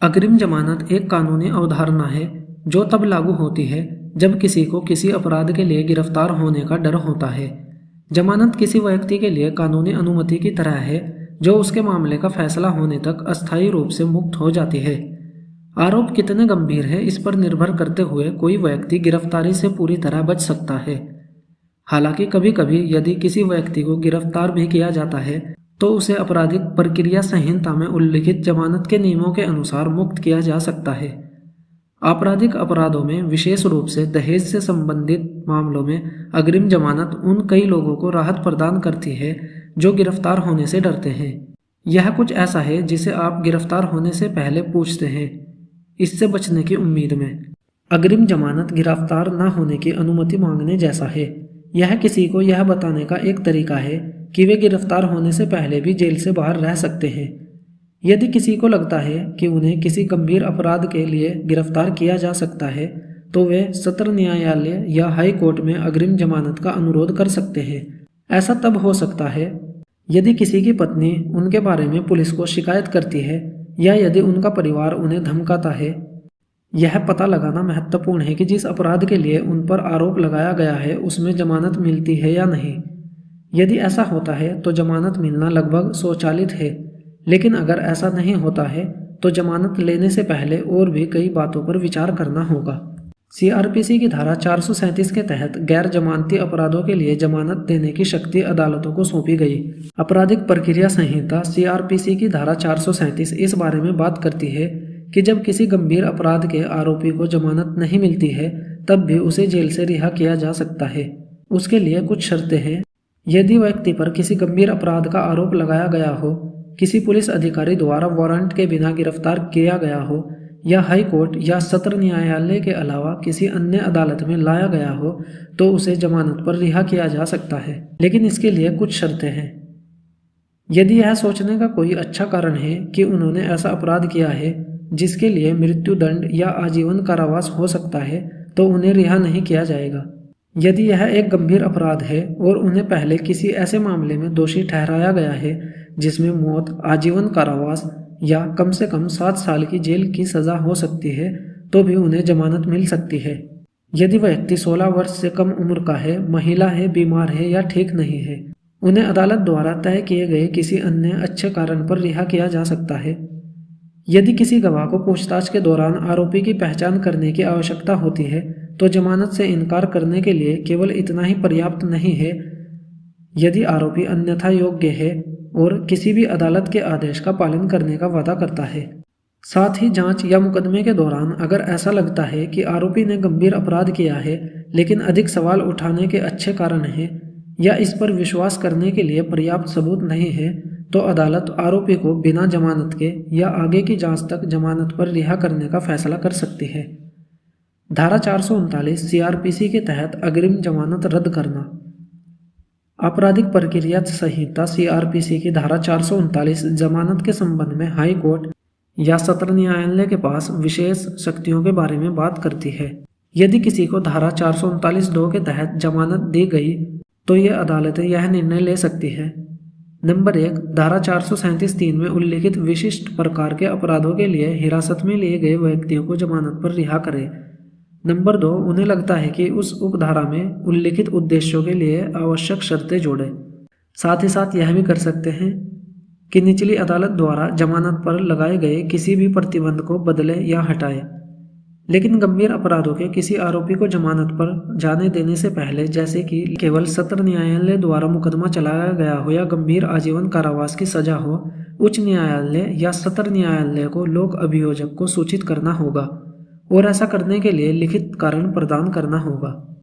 अग्रिम जमानत एक कानूनी अवधारणा है जो तब लागू होती है जब किसी को किसी अपराध के लिए गिरफ्तार होने का डर होता है। जमानत किसी व्यक्ति के लिए कानूनी अनुमति की तरह है जो उसके मामले का फैसला होने तक अस्थायी रूप से मुक्त हो जाती है। आरोप कितने गंभीर है इस पर निर्भर करते हुए कोई व्यक्ति गिरफ्तारी से पूरी तरह बच सकता है। हालांकि कभी कभी यदि किसी व्यक्ति को गिरफ्तार भी किया जाता है तो उसे आपराधिक प्रक्रिया संहिता में उल्लिखित जमानत के नियमों के अनुसार मुक्त किया जा सकता है। आपराधिक अपराधों में विशेष रूप से दहेज से संबंधित मामलों में अग्रिम जमानत उन कई लोगों को राहत प्रदान करती है जो गिरफ्तार होने से डरते हैं। यह कुछ ऐसा है जिसे आप गिरफ्तार होने से पहले पूछते हैं, इससे बचने की उम्मीद में। अग्रिम जमानत गिरफ्तार न होने की अनुमति मांगने जैसा है। यह किसी को यह बताने का एक तरीका है कि वे गिरफ्तार होने से पहले भी जेल से बाहर रह सकते हैं। यदि किसी को लगता है कि उन्हें किसी गंभीर अपराध के लिए गिरफ्तार किया जा सकता है तो वे सत्र न्यायालय या हाई कोर्ट में अग्रिम जमानत का अनुरोध कर सकते हैं। ऐसा तब हो सकता है यदि किसी की पत्नी उनके बारे में पुलिस को शिकायत करती है या यदि उनका परिवार उन्हें धमकाता है। यह पता लगाना महत्वपूर्ण है कि जिस अपराध के लिए उन पर आरोप लगाया गया है उसमें जमानत मिलती है या नहीं। यदि ऐसा होता है तो जमानत मिलना लगभग स्वचालित है, लेकिन अगर ऐसा नहीं होता है तो जमानत लेने से पहले और भी कई बातों पर विचार करना होगा। सीआरपीसी की धारा 437 के तहत गैर जमानती अपराधों के लिए जमानत देने की शक्ति अदालतों को सौंपी गई। आपराधिक प्रक्रिया संहिता सीआरपीसी की धारा 437 इस बारे में बात करती है कि जब किसी गंभीर अपराध के आरोपी को जमानत नहीं मिलती है तब भी उसे जेल से रिहा किया जा सकता है। उसके लिए कुछ शर्तें हैं। यदि व्यक्ति पर किसी गंभीर अपराध का आरोप लगाया गया हो, किसी पुलिस अधिकारी द्वारा वारंट के बिना गिरफ्तार किया गया हो या हाई कोर्ट या सत्र न्यायालय के अलावा किसी अन्य अदालत में लाया गया हो तो उसे जमानत पर रिहा किया जा सकता है, लेकिन इसके लिए कुछ शर्तें हैं। यदि यह सोचने का कोई अच्छा कारण है कि उन्होंने ऐसा अपराध किया है जिसके लिए मृत्युदंड या आजीवन कारावास हो सकता है तो उन्हें रिहा नहीं किया जाएगा। यदि यह एक गंभीर अपराध है और उन्हें पहले किसी ऐसे मामले में दोषी ठहराया गया है जिसमें मौत, आजीवन कारावास या कम से कम 7 साल की जेल की सजा हो सकती है तो भी उन्हें जमानत मिल सकती है। यदि व्यक्ति 16 वर्ष से कम उम्र का है, महिला है, बीमार है या ठीक नहीं है, उन्हें अदालत द्वारा तय किए गए किसी अन्य अच्छे कारण पर रिहा किया जा सकता है। यदि किसी गवाह को पूछताछ के दौरान आरोपी की पहचान करने की आवश्यकता होती है तो जमानत से इनकार करने के लिए केवल इतना ही पर्याप्त नहीं है। यदि आरोपी अन्यथा योग्य है और किसी भी अदालत के आदेश का पालन करने का वादा करता है। साथ ही जांच या मुकदमे के दौरान अगर ऐसा लगता है कि आरोपी ने गंभीर अपराध किया है लेकिन अधिक सवाल उठाने के अच्छे कारण हैं या इस पर विश्वास करने के लिए पर्याप्त सबूत नहीं है तो अदालत आरोपी को बिना जमानत के या आगे की जांच तक जमानत पर रिहा करने का फैसला कर सकती है। धारा 439 सीआरपीसी के तहत अग्रिम जमानत रद्द करना। आपराधिक प्रक्रिया संहिता सीआरपीसी की धारा 439 जमानत के संबंध में हाई कोर्ट या सत्र न्यायालय के पास विशेष शक्तियों के बारे में बात करती है। यदि किसी को धारा 439(2) के तहत जमानत दी गई तो ये अदालतें यह निर्णय ले सकती है। नंबर 1, धारा 437(3) में उल्लिखित विशिष्ट प्रकार के अपराधों के लिए हिरासत में लिए गए व्यक्तियों को जमानत पर रिहा करें। नंबर 2, उन्हें लगता है कि उस उपधारा में उल्लिखित उद्देश्यों के लिए आवश्यक शर्तें जोड़ें। साथ ही साथ यह भी कर सकते हैं कि निचली अदालत द्वारा जमानत पर लगाए गए किसी भी प्रतिबंध को बदले या हटाए। लेकिन गंभीर अपराधों के किसी आरोपी को जमानत पर जाने देने से पहले, जैसे कि केवल सत्र न्यायालय द्वारा मुकदमा चलाया गया हो या गंभीर आजीवन कारावास की सजा हो, उच्च न्यायालय या सत्र न्यायालय को लोक अभियोजक को सूचित करना होगा और ऐसा करने के लिए लिखित कारण प्रदान करना होगा।